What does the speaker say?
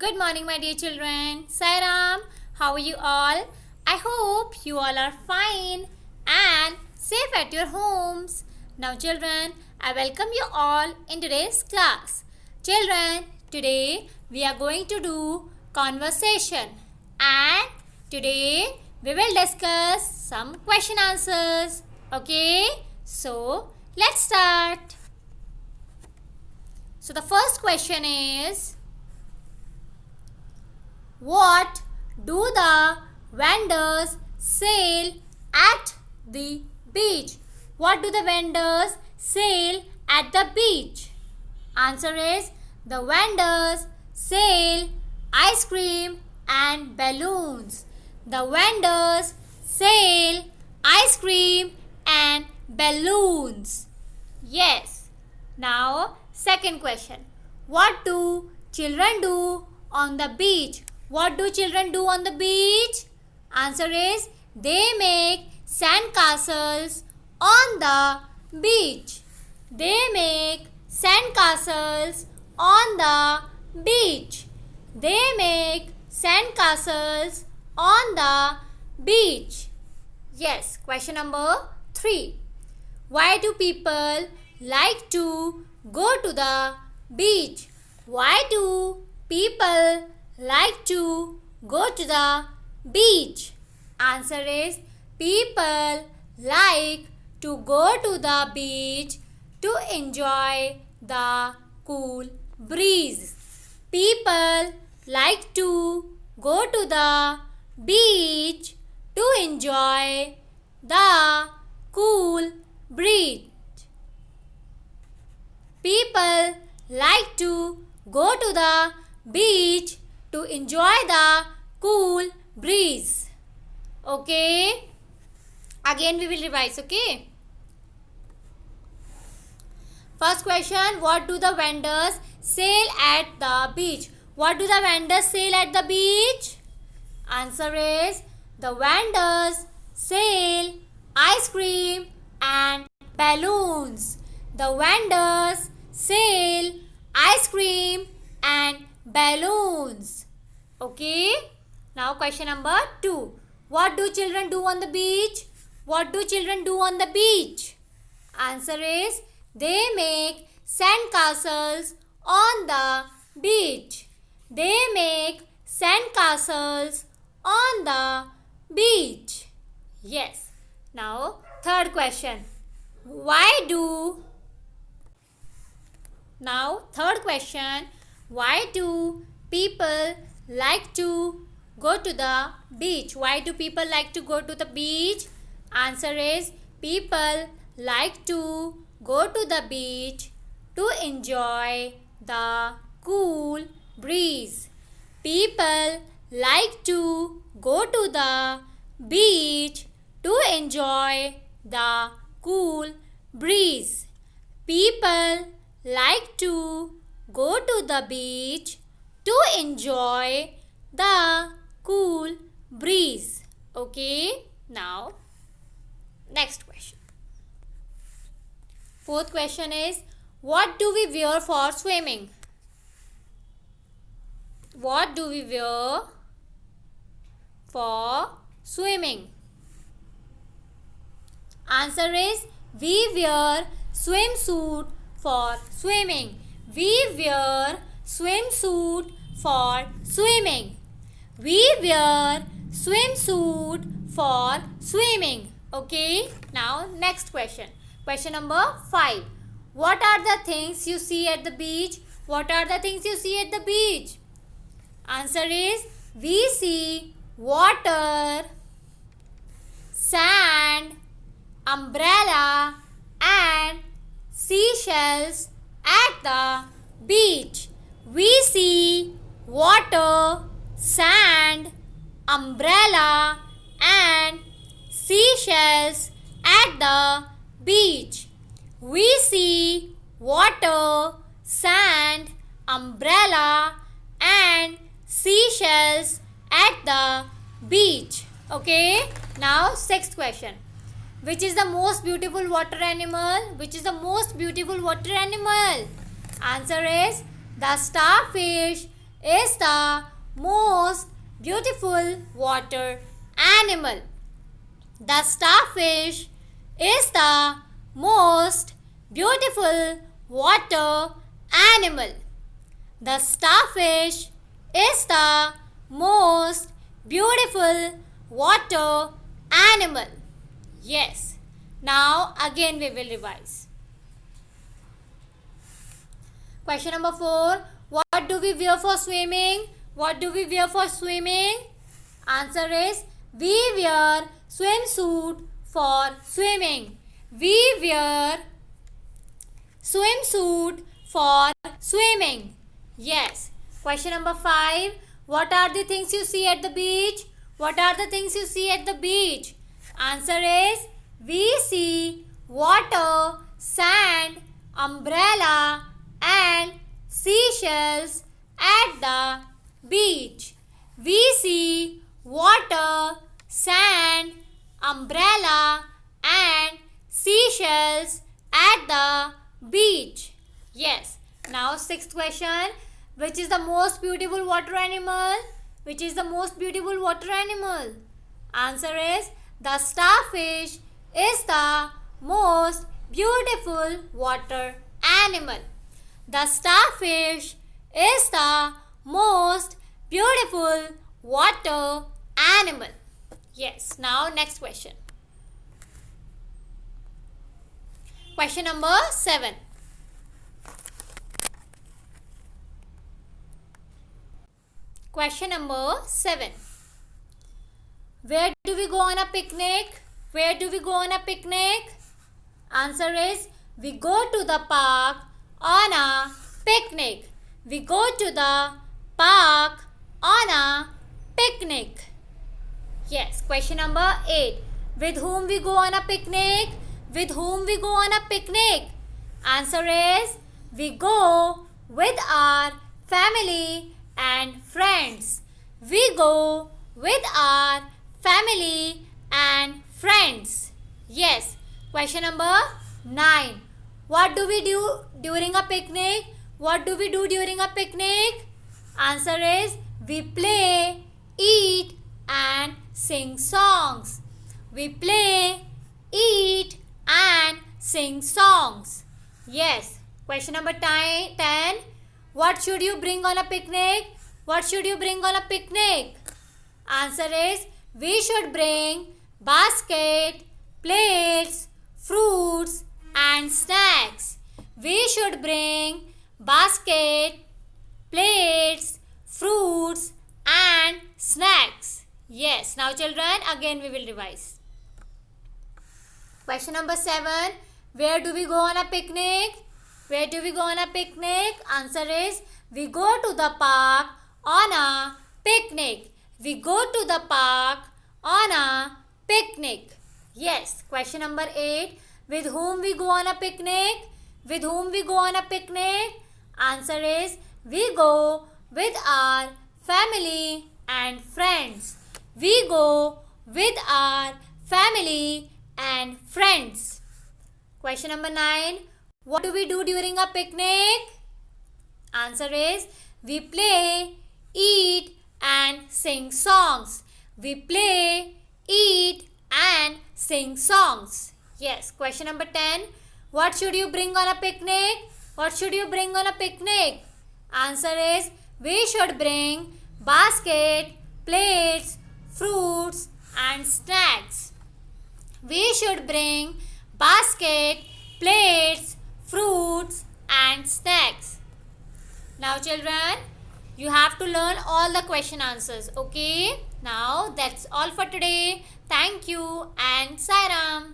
Good morning, my dear children. Sairam, how are you all? I hope you all are fine and safe at your homes. Now, children, I welcome you all in today's class. Children, today we are going to do conversation, and today we will discuss some question answers. Okay, so let's start. So, the first question is, what do the vendors sell at the beach? What do the vendors sell at the beach? Answer is, the vendors sell ice cream and balloons. The vendors sell ice cream and balloons. Yes. Now, second question. What do children do on the beach? What do children do on the beach? Answer is, they make sand castles on the beach. They make sand castles on the beach. They make sand castles on the beach. Yes, question number 3. Why do people like to go to the beach? Why do people like to go to the beach? Answer is, people like to go to the beach to enjoy the cool breeze. People like to go to the beach to enjoy the cool breeze. People like to go to the beach to enjoy the cool breeze. Okay? Again we will revise, okay? First question, what do the vendors sell at the beach? What do the vendors sell at the beach? Answer is, the vendors sell ice cream and balloons. The vendors sell ice cream and balloons. Okay? Now question number 2. What do children do on the beach? What do children do on the beach? Answer is, they make sand castles on the beach. They make sand castles on the beach. Yes. Now third question. Third question. Why do people like to go to the beach? Why do people like to go to the beach? Answer is, people like to go to the beach to enjoy the cool breeze. People like to go to the beach to enjoy the cool breeze. People like to go to the beach to enjoy the cool breeze. Okay? Now, next question. Fourth question is, what do we wear for swimming? What do we wear for swimming? Answer is, we wear swimsuit for swimming. We wear swimsuit for swimming. We wear swimsuit for swimming. Okay? Now, next question. Question number 5. What are the things you see at the beach? What are the things you see at the beach? Answer is, we see water, sand, umbrella and seashells at the beach. We see water, sand, umbrella and seashells at the beach. We see water, sand, umbrella and seashells at the beach. Okay? Now, sixth question. Which is the most beautiful water animal? Which is the most beautiful water animal? Answer is, the starfish is the most beautiful water animal. The starfish is the most beautiful water animal. The starfish is the most beautiful water animal. Yes. Now again we will revise. Question number 4. What do we wear for swimming? What do we wear for swimming? Answer is we wear swimsuit for swimming. We wear swimsuit for swimming. Yes. Question number 5. What are the things you see at the beach? What are the things you see at the beach? Answer is we see water, sand, umbrella and seashells at the beach. We see water, sand, umbrella and seashells at the beach. Yes. Now 6th question. Which is the most beautiful water animal? Which is the most beautiful water animal? Answer is the starfish is the most beautiful water animal. The starfish is the most beautiful water animal. Yes. Now next question. Question number 7. Question number 7. Where do we go on a picnic? Where do we go on a picnic? Answer is we go to the park on a picnic. We go to the park on a picnic. Yes. Question number 8. With whom we go on a picnic? With whom we go on a picnic? Answer is we go with our family and friends. We go with our family and friends. Yes. Question number 9. What do we do during a picnic? What do we do during a picnic? Answer is we play, eat and sing songs. We play, eat and sing songs. Yes. Question number 10. What should you bring on a picnic? What should you bring on a picnic? Answer is we should bring basket, plates, fruits and snacks. We should bring basket, plates, fruits and snacks. Yes. Now children, again we will revise. Question number 7. Where do we go on a picnic? Where do we go on a picnic? Answer is we go to the park on a picnic. We go to the park on a picnic. Yes. Question number 8. With whom we go on a picnic? With whom we go on a picnic? Answer is we go with our family and friends. We go with our family and friends. Question number 9. What do we do during a picnic? Answer is we play, eat and sing songs. We play, eat and sing songs. Yes. Question number 10. What should you bring on a picnic? What should you bring on a picnic? Answer is we should bring basket, plates, fruits and snacks. We should bring basket, plates, fruits and snacks. Now children, you have to learn all the question answers. Okay. Now that's all for today. Thank you and Sairam.